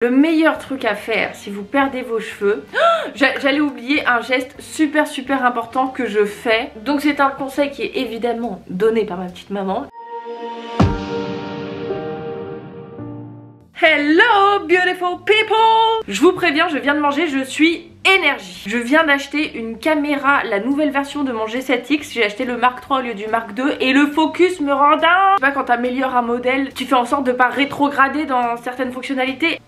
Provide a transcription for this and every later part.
Le meilleur truc à faire si vous perdez vos cheveux, j'allais oublier un geste super important que je fais. Donc c'est un conseil qui est évidemment donné par ma petite maman. Hello beautiful people! Je vous préviens, je viens de manger, je suis énergie. Je viens d'acheter une caméra, la nouvelle version de mon G7X. J'ai acheté le Mark III au lieu du Mark II et le focus me rend dingue. Tu vois, quand t'améliores un modèle, tu fais en sorte de pas rétrograder dans certaines fonctionnalités.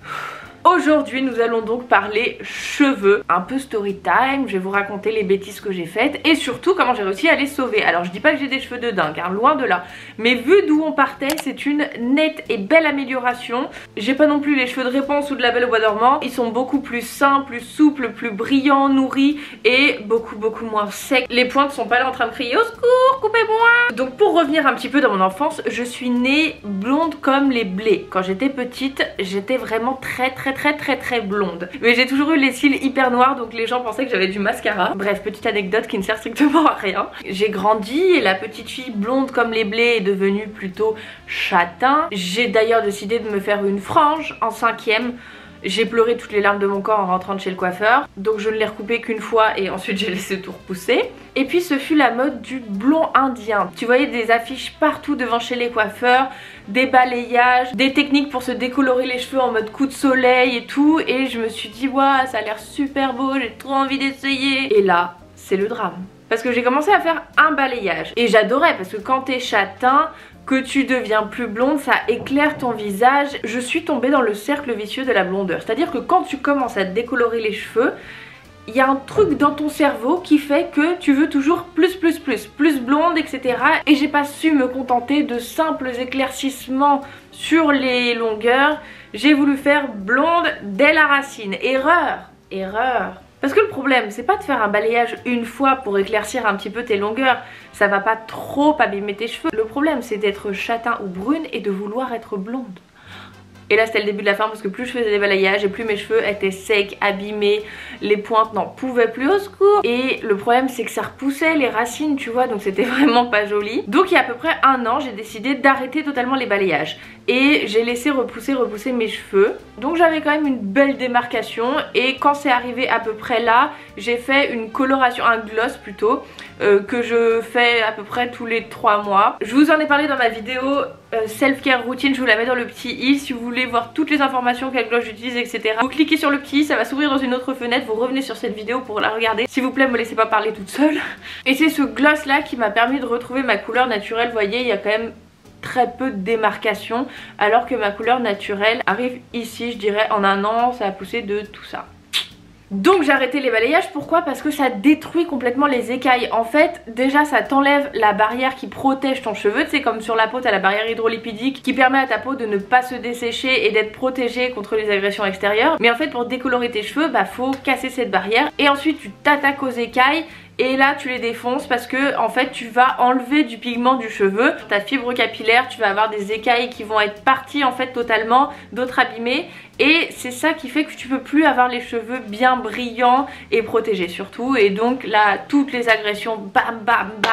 Aujourd'hui nous allons donc parler cheveux, un peu story time, je vais vous raconter les bêtises que j'ai faites et surtout comment j'ai réussi à les sauver. Alors je dis pas que j'ai des cheveux de dingue, hein, loin de là, mais vu d'où on partait c'est une nette et belle amélioration. J'ai pas non plus les cheveux de réponse ou de la Belle au bois dormant, ils sont beaucoup plus sains, plus souples, plus brillants, nourris et beaucoup moins secs. Les pointes sont pas là en train de crier au secours, coupez-moi. Donc pour revenir un petit peu dans mon enfance, je suis née blonde comme les blés. Quand j'étais petite, j'étais vraiment très blonde, mais j'ai toujours eu les cils hyper noirs donc les gens pensaient que j'avais du mascara. Bref, petite anecdote qui ne sert strictement à rien. J'ai grandi et la petite fille blonde comme les blés est devenue plutôt châtain. J'ai d'ailleurs décidé de me faire une frange en 5e. J'ai pleuré toutes les larmes de mon corps en rentrant de chez le coiffeur, donc je ne l'ai recoupé qu'une fois et ensuite j'ai laissé tout repousser. Et puis ce fut la mode du blond indien. Tu voyais des affiches partout devant chez les coiffeurs, des balayages, des techniques pour se décolorer les cheveux en mode coup de soleil et tout, et je me suis dit waouh, ça a l'air super beau, j'ai trop envie d'essayer. Et là, c'est le drame. Parce que j'ai commencé à faire un balayage et j'adorais parce que quand t'es châtain, que tu deviens plus blonde, ça éclaire ton visage. Je suis tombée dans le cercle vicieux de la blondeur. C'est-à-dire que quand tu commences à te décolorer les cheveux, il y a un truc dans ton cerveau qui fait que tu veux toujours plus blonde, etc. Et j'ai pas su me contenter de simples éclaircissements sur les longueurs. J'ai voulu faire blonde dès la racine. Erreur. Parce que le problème, c'est pas de faire un balayage une fois pour éclaircir un petit peu tes longueurs, ça va pas trop abîmer tes cheveux. Le problème, c'est d'être châtain ou brune et de vouloir être blonde. Et là c'était le début de la fin parce que plus je faisais des balayages et plus mes cheveux étaient secs, abîmés, les pointes n'en pouvaient plus, au secours. Et le problème c'est que ça repoussait les racines, tu vois, donc c'était vraiment pas joli. Donc il y a à peu près un an j'ai décidé d'arrêter totalement les balayages et j'ai laissé repousser mes cheveux. Donc j'avais quand même une belle démarcation et quand c'est arrivé à peu près là, j'ai fait une coloration, un gloss plutôt, que je fais à peu près tous les 3 mois. Je vous en ai parlé dans ma vidéo self-care routine, je vous la mets dans le petit i si vous voulez voir toutes les informations, quelle gloss j'utilise, etc. Vous cliquez sur le petit i, ça va s'ouvrir dans une autre fenêtre, vous revenez sur cette vidéo pour la regarder. S'il vous plaît, me laissez pas parler toute seule. Et c'est ce gloss là qui m'a permis de retrouver ma couleur naturelle. Vous voyez, il y a quand même très peu de démarcation alors que ma couleur naturelle arrive ici, je dirais en un an ça a poussé de tout ça. Donc j'ai arrêté les balayages, pourquoi? Parce que ça détruit complètement les écailles. En fait déjà ça t'enlève la barrière qui protège ton cheveu, tu sais, comme sur la peau t'as la barrière hydrolipidique qui permet à ta peau de ne pas se dessécher et d'être protégée contre les agressions extérieures. Mais en fait pour décolorer tes cheveux, bah faut casser cette barrière et ensuite tu t'attaques aux écailles. Et là tu les défonces parce que en fait tu vas enlever du pigment du cheveu, ta fibre capillaire, tu vas avoir des écailles qui vont être parties en fait totalement, d'autres abîmées. Et c'est ça qui fait que tu peux plus avoir les cheveux bien brillants et protégés surtout. Et donc là toutes les agressions, bam,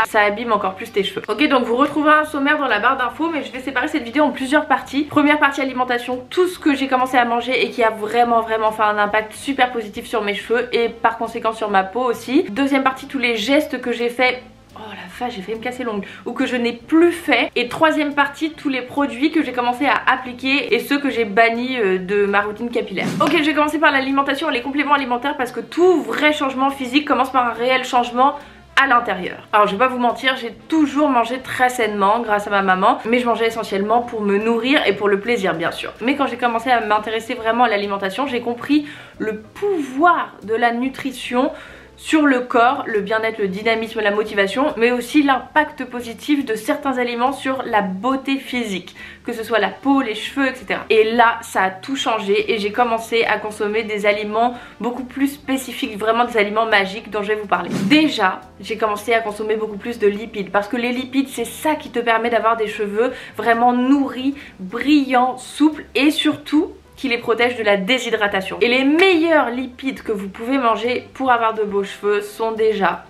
ça abîme encore plus tes cheveux. Ok, donc vous retrouverez un sommaire dans la barre d'infos, mais je vais séparer cette vidéo en plusieurs parties. Première partie alimentation, tout ce que j'ai commencé à manger et qui a vraiment fait un impact super positif sur mes cheveux et par conséquent sur ma peau aussi. Deuxième partie, tous les gestes que j'ai fait. Oh la vache, j'ai failli me casser l'ongle. Ou que je n'ai plus fait. Et troisième partie, tous les produits que j'ai commencé à appliquer et ceux que j'ai bannis de ma routine capillaire. Ok, je vais commencer par l'alimentation et les compléments alimentaires parce que tout vrai changement physique commence par un réel changement à l'intérieur. Alors je vais pas vous mentir, j'ai toujours mangé très sainement grâce à ma maman, mais je mangeais essentiellement pour me nourrir et pour le plaisir bien sûr. Mais quand j'ai commencé à m'intéresser vraiment à l'alimentation, j'ai compris le pouvoir de la nutrition sur le corps, le bien-être, le dynamisme, la motivation, mais aussi l'impact positif de certains aliments sur la beauté physique, que ce soit la peau, les cheveux, etc. Et là, ça a tout changé et j'ai commencé à consommer des aliments beaucoup plus spécifiques, vraiment des aliments magiques dont je vais vous parler. Déjà, j'ai commencé à consommer beaucoup plus de lipides parce que les lipides, c'est ça qui te permet d'avoir des cheveux vraiment nourris, brillants, souples et surtout qui les protège de la déshydratation. Et les meilleurs lipides que vous pouvez manger pour avoir de beaux cheveux sont déjà,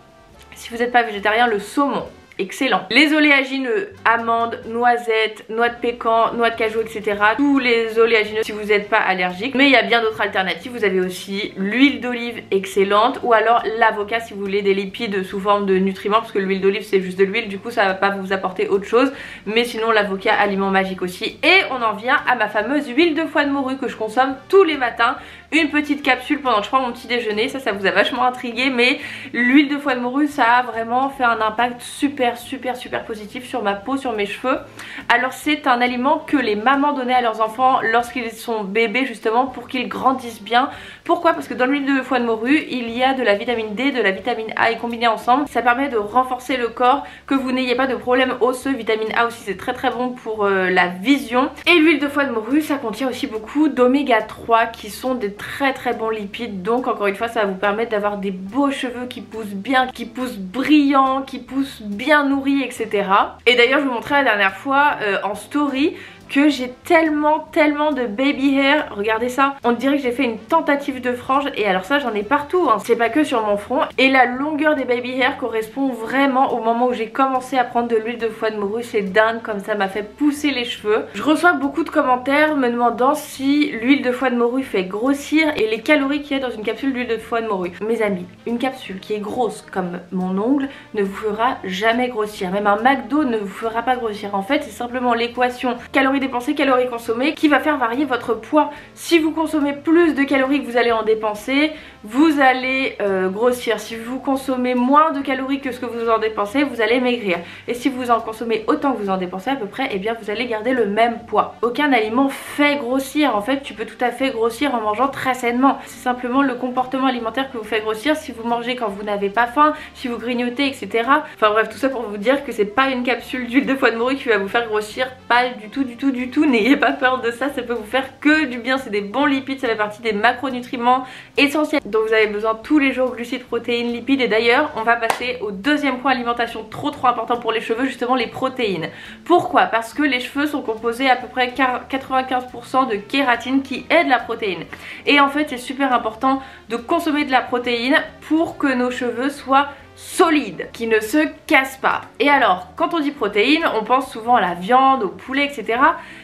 si vous n'êtes pas végétarien, le saumon, excellent. Les oléagineux, amandes, noisettes, noix de pécan, noix de cajou, etc. Tous les oléagineux si vous n'êtes pas allergique. Mais il y a bien d'autres alternatives. Vous avez aussi l'huile d'olive excellente, ou alors l'avocat si vous voulez des lipides sous forme de nutriments, parce que l'huile d'olive c'est juste de l'huile, du coup ça va pas vous apporter autre chose. Mais sinon l'avocat, aliment magique aussi. Et on en vient à ma fameuse huile de foie de morue que je consomme tous les matins. Une petite capsule pendant que je prends mon petit déjeuner, ça vous a vachement intrigué, mais l'huile de foie de morue ça a vraiment fait un impact super positif sur ma peau, sur mes cheveux. Alors c'est un aliment que les mamans donnaient à leurs enfants lorsqu'ils sont bébés, justement pour qu'ils grandissent bien. Pourquoi? Parce que dans l'huile de foie de morue il y a de la vitamine D, de la vitamine A, et combinés ensemble ça permet de renforcer le corps, que vous n'ayez pas de problème osseux. Vitamine A aussi c'est très bon pour la vision. Et l'huile de foie de morue ça contient aussi beaucoup d'oméga 3 qui sont des très bons lipides, donc encore une fois ça va vous permettre d'avoir des beaux cheveux qui poussent bien, qui poussent brillants, qui poussent bien nourris, etc. Et d'ailleurs je vous montrais la dernière fois en story que j'ai tellement de baby hair. Regardez ça, on dirait que j'ai fait une tentative de frange, et alors ça j'en ai partout, hein. C'est pas que sur mon front. Et la longueur des baby hair correspond vraiment au moment où j'ai commencé à prendre de l'huile de foie de morue. C'est dingue comme ça m'a fait pousser les cheveux. Je reçois beaucoup de commentaires me demandant si l'huile de foie de morue fait grossir et les calories qu'il y a dans une capsule d'huile de foie de morue. Mes amis, une capsule qui est grosse comme mon ongle ne vous fera jamais grossir. Même un McDo ne vous fera pas grossir. En fait c'est simplement l'équation calories dépensées, calories consommées qui va faire varier votre poids. Si vous consommez plus de calories que vous allez en dépenser, vous allez grossir. Si vous consommez moins de calories que ce que vous en dépensez, vous allez maigrir. Et si vous en consommez autant que vous en dépensez à peu près, eh bien vous allez garder le même poids. Aucun aliment fait grossir. En fait tu peux tout à fait grossir en mangeant très sainement. C'est simplement le comportement alimentaire que vous fait grossir. Si vous mangez quand vous n'avez pas faim, si vous grignotez, etc. Enfin bref, tout ça pour vous dire que c'est pas une capsule d'huile de foie de morue qui va vous faire grossir. Pas du tout. N'ayez pas peur de ça, ça peut vous faire que du bien. C'est des bons lipides, ça fait partie des macronutriments essentiels dont vous avez besoin tous les jours: glucides, protéines, lipides. Et d'ailleurs on va passer au deuxième point alimentation trop important pour les cheveux, justement les protéines. Pourquoi? Parce que les cheveux sont composés à peu près 95% de kératine qui aide la protéine. Et en fait c'est super important de consommer de la protéine pour que nos cheveux soient solide, qui ne se casse pas. Et alors, quand on dit protéines, on pense souvent à la viande, au poulet, etc.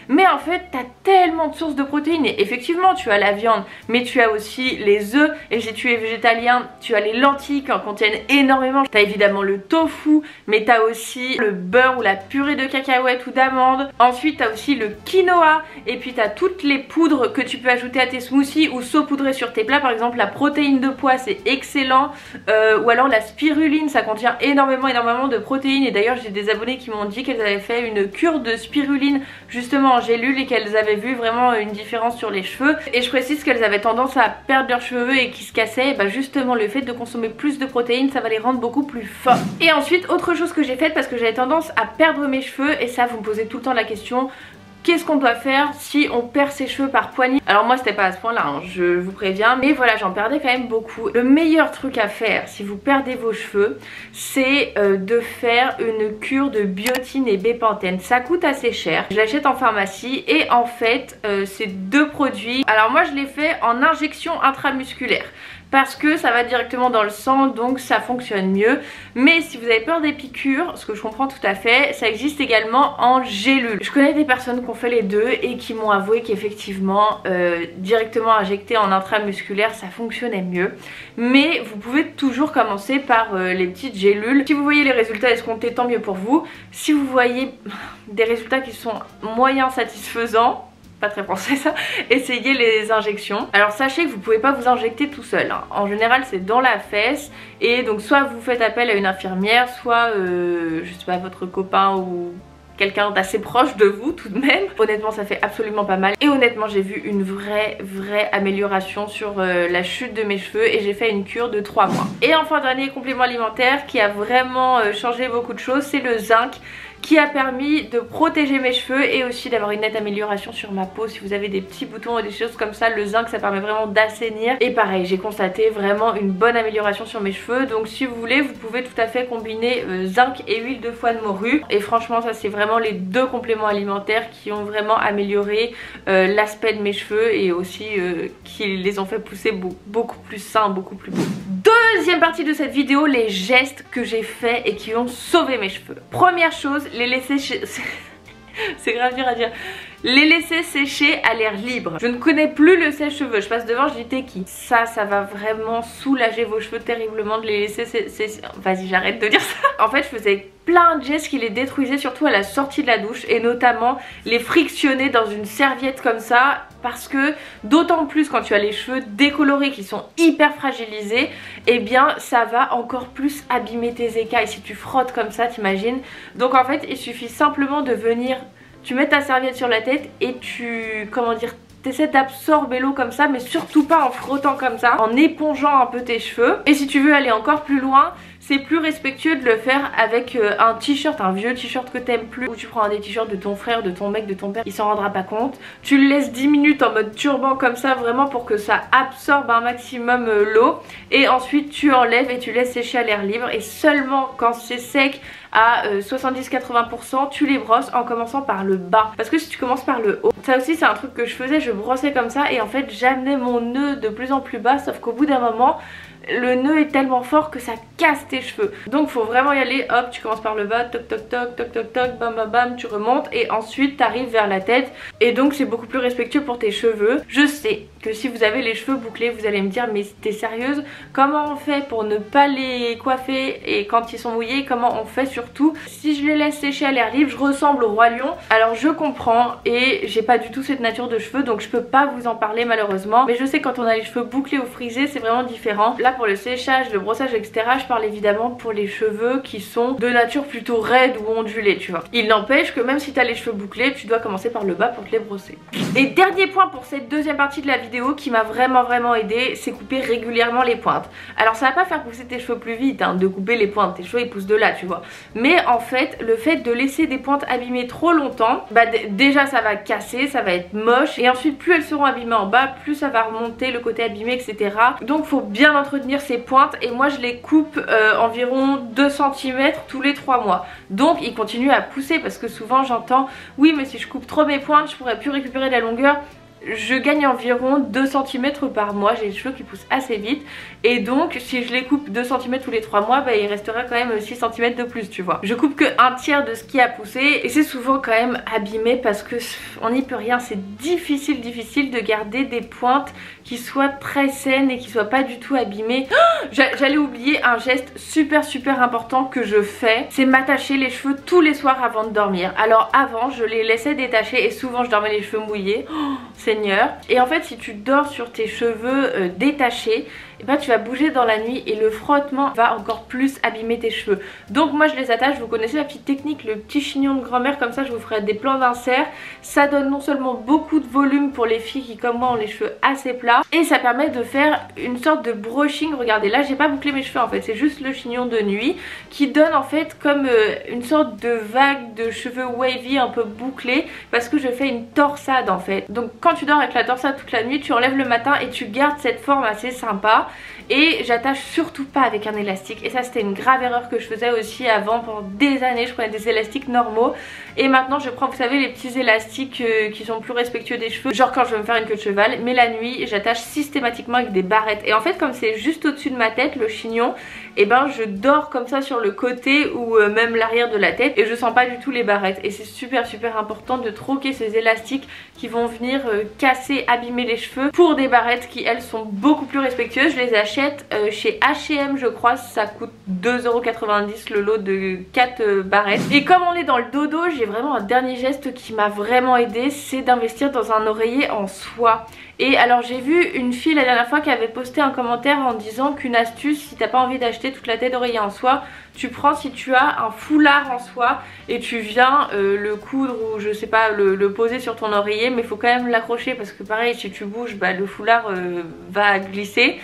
Mais en fait, t'as tellement de sources de protéines. Et effectivement, tu as la viande, mais tu as aussi les œufs. Et si tu es végétalien, tu as les lentilles qui en contiennent énormément. T'as évidemment le tofu, mais t'as aussi le beurre ou la purée de cacahuètes ou d'amandes. Ensuite, t'as aussi le quinoa. Et puis t'as toutes les poudres que tu peux ajouter à tes smoothies ou saupoudrer sur tes plats. Par exemple, la protéine de pois, c'est excellent. Ou alors la spiruline, ça contient énormément de protéines. Et d'ailleurs j'ai des abonnés qui m'ont dit qu'elles avaient fait une cure de spiruline justement en gélule et qu'elles avaient vu vraiment une différence sur les cheveux. Et je précise qu'elles avaient tendance à perdre leurs cheveux et qui se cassaient. Et bah justement le fait de consommer plus de protéines, ça va les rendre beaucoup plus forts. Et ensuite autre chose que j'ai faite, parce que j'avais tendance à perdre mes cheveux, et ça vous me posez tout le temps la question: qu'est-ce qu'on doit faire si on perd ses cheveux par poignée? Alors moi c'était pas à ce point là, hein, je vous préviens, mais voilà, j'en perdais quand même beaucoup. Le meilleur truc à faire si vous perdez vos cheveux, c'est de faire une cure de biotine et bépantène. Ça coûte assez cher, je l'achète en pharmacie, et en fait c'est deux produits. Alors moi je l'ai fait en injection intramusculaire parce que ça va directement dans le sang, donc ça fonctionne mieux. Mais si vous avez peur des piqûres, ce que je comprends tout à fait, ça existe également en gélule. Je connais des personnes qui ont fait les deux et qui m'ont avoué qu'effectivement directement injecté en intramusculaire ça fonctionnait mieux. Mais vous pouvez toujours commencer par les petites gélules. Si vous voyez les résultats escomptés, tant mieux pour vous. Si vous voyez des résultats qui sont moyens satisfaisants, pas très français ça, essayez les injections. Alors sachez que vous pouvez pas vous injecter tout seul, hein. En général c'est dans la fesse, et donc soit vous faites appel à une infirmière, soit je sais pas, votre copain ou quelqu'un d'assez proche de vous tout de même. Honnêtement ça fait absolument pas mal, et honnêtement j'ai vu une vraie amélioration sur la chute de mes cheveux, et j'ai fait une cure de 3 mois. Et enfin, dernier complément alimentaire qui a vraiment changé beaucoup de choses, c'est le zinc, qui a permis de protéger mes cheveux et aussi d'avoir une nette amélioration sur ma peau. Si vous avez des petits boutons ou des choses comme ça, le zinc ça permet vraiment d'assainir. Et pareil, j'ai constaté vraiment une bonne amélioration sur mes cheveux. Donc si vous voulez, vous pouvez tout à fait combiner zinc et huile de foie de morue. Et franchement ça c'est vraiment les deux compléments alimentaires qui ont vraiment amélioré l'aspect de mes cheveux, et aussi qui les ont fait pousser beaucoup plus sains, beaucoup plus beaux. Deuxième partie de cette vidéo, les gestes que j'ai faits et qui ont sauvé mes cheveux. Première chose, les laisser c'est grave dur à dire. Les laisser sécher à l'air libre. Je ne connais plus le sèche-cheveux. Je passe devant, je dis t'es qui? Ça va vraiment soulager vos cheveux terriblement de les laisser sécher. Vas-y, j'arrête de dire ça. En fait, je faisais plein de gestes qui les détruisaient, surtout à la sortie de la douche, et notamment les frictionner dans une serviette comme ça, parce que d'autant plus quand tu as les cheveux décolorés qui sont hyper fragilisés, eh bien ça va encore plus abîmer tes écailles si tu frottes comme ça, t'imagines. Donc en fait, il suffit simplement de venir, tu mets ta serviette sur la tête et tu, comment dire, t'essaies d'absorber l'eau comme ça, mais surtout pas en frottant comme ça, en épongeant un peu tes cheveux. Et si tu veux aller encore plus loin, c'est plus respectueux de le faire avec un t-shirt, un vieux t-shirt que t'aimes plus, ou tu prends un des t-shirts de ton frère, de ton mec, de ton père, il s'en rendra pas compte. Tu le laisses 10 minutes en mode turban comme ça, vraiment pour que ça absorbe un maximum l'eau. Et ensuite tu enlèves et tu laisses sécher à l'air libre. Et seulement quand c'est sec à 70-80%, tu les brosses en commençant par le bas. Parce que si tu commences par le haut, ça aussi c'est un truc que je faisais, je brossais comme ça et en fait j'amenais mon nœud de plus en plus bas, sauf qu'au bout d'un moment, le nœud est tellement fort que ça casse tes cheveux. Donc faut vraiment y aller, hop, tu commences par le bas, toc toc toc, toc toc toc, bam bam bam, tu remontes et ensuite tu arrives vers la tête. Et donc c'est beaucoup plus respectueux pour tes cheveux. Je sais que si vous avez les cheveux bouclés, vous allez me dire mais t'es sérieuse? Comment on fait pour ne pas les coiffer et quand ils sont mouillés, comment on fait surtout si je les laisse sécher à l'air libre? Je ressemble au roi lion. Alors je comprends et j'ai pas du tout cette nature de cheveux, donc je peux pas vous en parler malheureusement. Mais je sais quand on a les cheveux bouclés ou frisés, c'est vraiment différent. Là pour le séchage, le brossage, etc., je parle évidemment pour les cheveux qui sont de nature plutôt raide ou ondulée, tu vois. Il n'empêche que même si tu as les cheveux bouclés, tu dois commencer par le bas pour te les brosser. Et dernier point pour cette deuxième partie de la vidéo qui m'a vraiment aidé, c'est couper régulièrement les pointes. Alors ça va pas faire pousser tes cheveux plus vite, hein, de couper les pointes, tes cheveux ils poussent de là, tu vois. Mais en fait, le fait de laisser des pointes abîmées trop longtemps, bah déjà ça va casser, ça va être moche, et ensuite plus elles seront abîmées en bas, plus ça va remonter le côté abîmé, etc. Donc faut bien entretenir ces pointes et moi je les coupe environ 2 cm tous les 3 mois. Donc ils continuent à pousser parce que souvent j'entends oui mais si je coupe trop mes pointes je pourrais plus récupérer de la longueur. Je gagne environ 2 cm par mois, j'ai les cheveux qui poussent assez vite et donc si je les coupe 2 cm tous les 3 mois, bah, il restera quand même 6 cm de plus, tu vois. Je coupe que un tiers de ce qui a poussé et c'est souvent quand même abîmé parce que on n'y peut rien, c'est difficile de garder des pointes qui soient très saines et qui soient pas du tout abîmées. Oh, j'allais oublier un geste super important que je fais, c'est m'attacher les cheveux tous les soirs avant de dormir. Alors avant je les laissais détacher et souvent je dormais les cheveux mouillés, oh, Seigneur. Et en fait si tu dors sur tes cheveux détachés, et ben tu vas bouger dans la nuit et le frottement va encore plus abîmer tes cheveux. Donc moi je les attache, vous connaissez la petite technique, le petit chignon de grand-mère, comme ça je vous ferai des plans d'insert. Ça donne non seulement beaucoup de volume pour les filles qui comme moi ont les cheveux assez plats, et ça permet de faire une sorte de brushing. Regardez là j'ai pas bouclé mes cheveux en fait, c'est juste le chignon de nuit qui donne en fait comme une sorte de vague de cheveux wavy un peu bouclés, parce que je fais une torsade en fait. Donc quand tu dors avec la torsade toute la nuit, tu enlèves le matin et tu gardes cette forme assez sympa. Et j'attache surtout pas avec un élastique, et ça c'était une grave erreur que je faisais aussi avant. Pendant des années je prenais des élastiques normaux et maintenant je prends, vous savez, les petits élastiques qui sont plus respectueux des cheveux, genre quand je veux me faire une queue de cheval. Mais la nuit j'attache systématiquement avec des barrettes, et en fait comme c'est juste au dessus de ma tête le chignon, et ben je dors comme ça sur le côté ou même l'arrière de la tête et je sens pas du tout les barrettes. Et c'est super important de troquer ces élastiques qui vont venir casser, abîmer les cheveux pour des barrettes qui elles sont beaucoup plus respectueuses. Je les achète chez H&M je crois, ça coûte 2,90 € le lot de 4 barrettes. Et comme on est dans le dodo, j'ai vraiment un dernier geste qui m'a vraiment aidé, c'est d'investir dans un oreiller en soie. Et alors j'ai vu une fille la dernière fois qui avait posté un commentaire en disant qu'une astuce, si t'as pas envie d'acheter toute la tête d'oreiller en soie, tu prends, si tu as un foulard en soie et tu viens le coudre ou je sais pas le poser sur ton oreiller, mais il faut quand même l'accrocher parce que pareil si tu bouges bah, le foulard va glisser.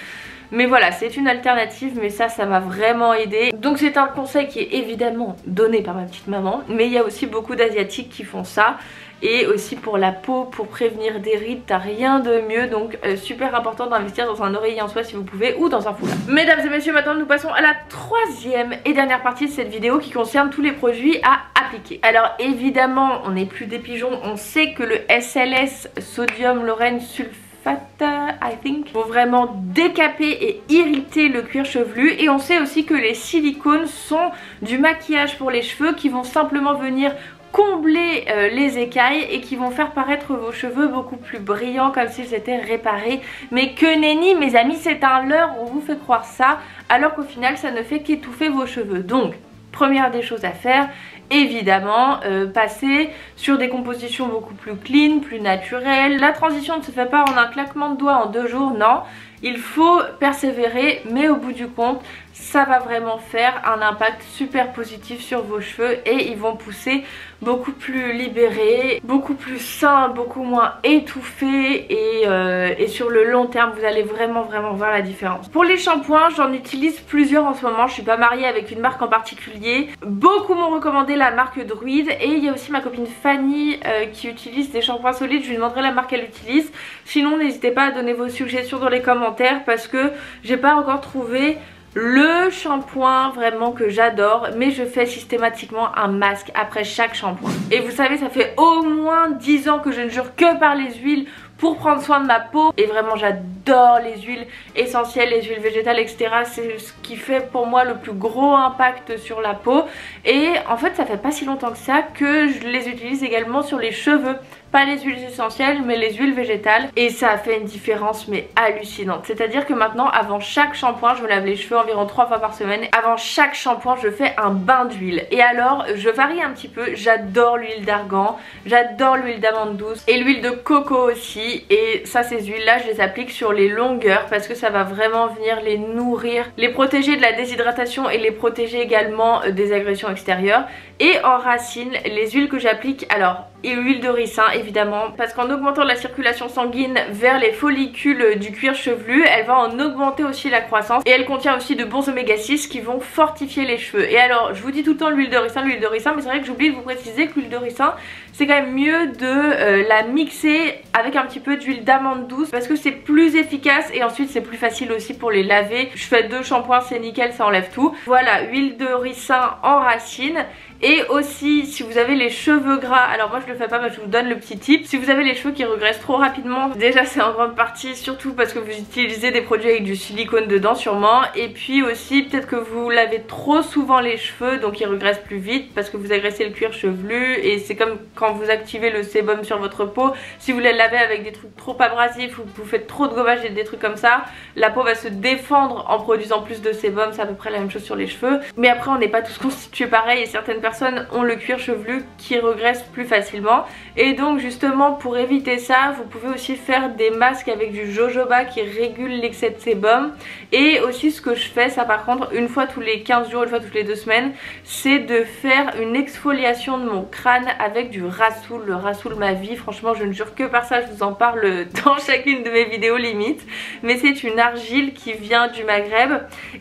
Mais voilà, c'est une alternative, mais ça m'a vraiment aidé. Donc c'est un conseil qui est évidemment donné par ma petite maman, mais il y a aussi beaucoup d'asiatiques qui font ça. Et aussi pour la peau, pour prévenir des rides, t'as rien de mieux. Donc super important d'investir dans un oreiller en soie si vous pouvez, ou dans un foulard. Mesdames et messieurs, maintenant nous passons à la troisième et dernière partie de cette vidéo qui concerne tous les produits à appliquer. Alors évidemment on n'est plus des pigeons, on sait que le SLS, sodium lauryl sulfate, sulfate, I think, vont vraiment décaper et irriter le cuir chevelu. Et on sait aussi que les silicones sont du maquillage pour les cheveux qui vont simplement venir combler les écailles et qui vont faire paraître vos cheveux beaucoup plus brillants comme s'ils étaient réparés. Mais que nenni mes amis, c'est un leurre, on vous fait croire ça alors qu'au final ça ne fait qu'étouffer vos cheveux. Donc première des choses à faire, évidemment passer sur des compositions beaucoup plus clean, plus naturelles. La transition ne se fait pas en un claquement de doigts en 2 jours, non. Il faut persévérer, mais au bout du compte, ça va vraiment faire un impact super positif sur vos cheveux et ils vont pousser beaucoup plus libérés, beaucoup plus sains, beaucoup moins étouffés et sur le long terme vous allez vraiment voir la différence. Pour les shampoings, j'en utilise plusieurs en ce moment, je suis pas mariée avec une marque en particulier. Beaucoup m'ont recommandé la marque Druid et il y a aussi ma copine Fanny qui utilise des shampoings solides, je lui demanderai la marque qu'elle utilise. Sinon n'hésitez pas à donner vos suggestions dans les commentaires parce que j'ai pas encore trouvé le shampoing vraiment que j'adore, mais je fais systématiquement un masque après chaque shampoing. Et vous savez, ça fait au moins 10 ans que je ne jure que par les huiles pour prendre soin de ma peau et vraiment j'adore les huiles essentielles, les huiles végétales etc. C'est ce qui fait pour moi le plus gros impact sur la peau et en fait ça fait pas si longtemps que ça que je les utilise également sur les cheveux. Pas les huiles essentielles mais les huiles végétales et ça a fait une différence mais hallucinante. C'est à dire que maintenant avant chaque shampoing, je me lave les cheveux environ 3 fois par semaine. Avant chaque shampoing je fais un bain d'huile et alors je varie un petit peu. J'adore l'huile d'argan, j'adore l'huile d'amande douce et l'huile de coco aussi. Et ça, ces huiles là je les applique sur les longueurs parce que ça va vraiment venir les nourrir, les protéger de la déshydratation et les protéger également des agressions extérieures. Et en racine, les huiles que j'applique, alors et l'huile de ricin évidemment parce qu'en augmentant la circulation sanguine vers les follicules du cuir chevelu, elle va en augmenter aussi la croissance et elle contient aussi de bons oméga 6 qui vont fortifier les cheveux. Et alors je vous dis tout le temps l'huile de ricin, mais c'est vrai que j'oublie de vous préciser que l'huile de ricin c'est quand même mieux de la mixer avec un petit peu d'huile d'amande douce parce que c'est plus efficace et ensuite c'est plus facile aussi pour les laver. Je fais 2 shampoings, c'est nickel, ça enlève tout. Voilà, huile de ricin en racine. Et aussi si vous avez les cheveux gras, alors moi je le fais pas mais je vous donne le petit tip. Si vous avez les cheveux qui regraissent trop rapidement, déjà c'est en grande partie surtout parce que vous utilisez des produits avec du silicone dedans sûrement. Et puis aussi peut-être que vous lavez trop souvent les cheveux donc ils regraissent plus vite parce que vous agressez le cuir chevelu. Et c'est comme quand vous activez le sébum sur votre peau, si vous les lavez avec des trucs trop abrasifs ou vous faites trop de gommage et des trucs comme ça, la peau va se défendre en produisant plus de sébum. C'est à peu près la même chose sur les cheveux. Mais après on n'est pas tous constitués pareil et certaines personnes ont le cuir chevelu qui regresse plus facilement et donc justement pour éviter ça vous pouvez aussi faire des masques avec du jojoba qui régule l'excès de sébum. Et aussi ce que je fais, ça par contre une fois tous les 15 jours, une fois toutes les 2 semaines, c'est de faire une exfoliation de mon crâne avec du rassoul. Le rassoul ma vie, franchement je ne jure que par ça, je vous en parle dans chacune de mes vidéos limite. Mais c'est une argile qui vient du Maghreb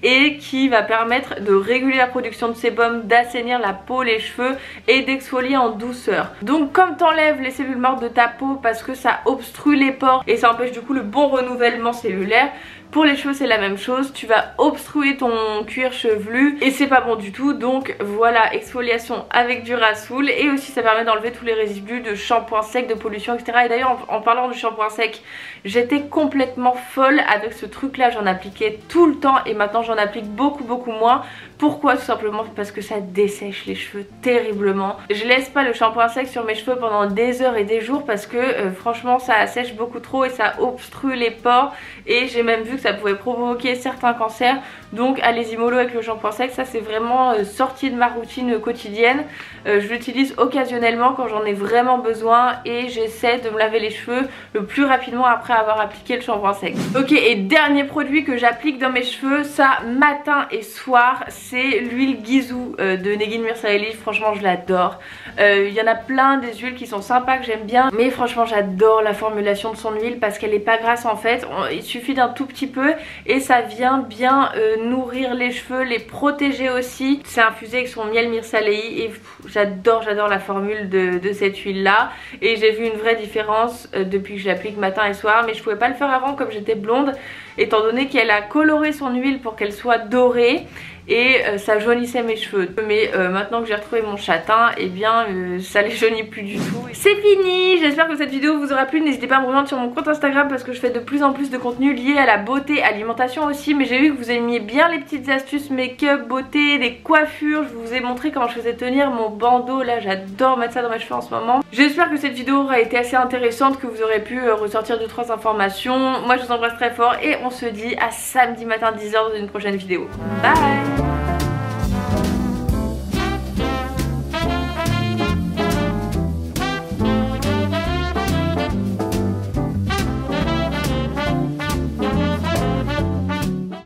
et qui va permettre de réguler la production de sébum, d'assainir la peau, les cheveux et d'exfolier en douceur. Donc comme t'enlèves les cellules mortes de ta peau parce que ça obstrue les pores et ça empêche du coup le bon renouvellement cellulaire, pour les cheveux c'est la même chose, tu vas obstruer ton cuir chevelu et c'est pas bon du tout. Donc voilà, exfoliation avec du rassoul et aussi ça permet d'enlever tous les résidus de shampoing sec, de pollution etc. Et d'ailleurs en parlant du shampoing sec, j'étais complètement folle avec ce truc là, j'en appliquais tout le temps et maintenant j'en applique beaucoup moins. Pourquoi? Tout simplement parce que ça dessèche les cheveux terriblement. Je laisse pas le shampoing sec sur mes cheveux pendant des heures et des jours parce que franchement ça assèche beaucoup trop et ça obstrue les pores et j'ai même vu que ça pouvait provoquer certains cancers. Donc allez-y mollo avec le shampoing sec, ça c'est vraiment sorti de ma routine quotidienne. Je l'utilise occasionnellement quand j'en ai vraiment besoin et j'essaie de me laver les cheveux le plus rapidement après avoir appliqué le shampoing sec. Ok, et dernier produit que j'applique dans mes cheveux, ça matin et soir, c'est l'huile Ghizou de Negin Mirzaeli. Franchement je l'adore. Il y en a plein des huiles qui sont sympas que j'aime bien, mais franchement j'adore la formulation de son huile parce qu'elle est pas grasse en fait. Il suffit d'un tout petit peu et ça vient bien nourrir les cheveux, les protéger aussi. C'est infusé avec son miel Mirzaeli et j'adore la formule de cette huile là et j'ai vu une vraie différence depuis que je l'applique matin et soir. Mais je pouvais pas le faire avant comme j'étais blonde étant donné qu'elle a coloré son huile pour qu'elle soit dorée. et ça jaunissait mes cheveux. Mais maintenant que j'ai retrouvé mon châtain, et bien ça les jaunit plus du tout. C'est fini, j'espère que cette vidéo vous aura plu. N'hésitez pas à me rejoindre sur mon compte Instagram parce que je fais de plus en plus de contenu lié à la beauté, alimentation aussi. Mais j'ai vu que vous aimiez bien les petites astuces make-up, beauté, les coiffures. Je vous ai montré comment je faisais tenir mon bandeau, là j'adore mettre ça dans mes cheveux en ce moment. J'espère que cette vidéo aura été assez intéressante, que vous aurez pu ressortir 2-3 informations. Moi je vous embrasse très fort et on se dit à samedi matin 10h dans une prochaine vidéo. Bye.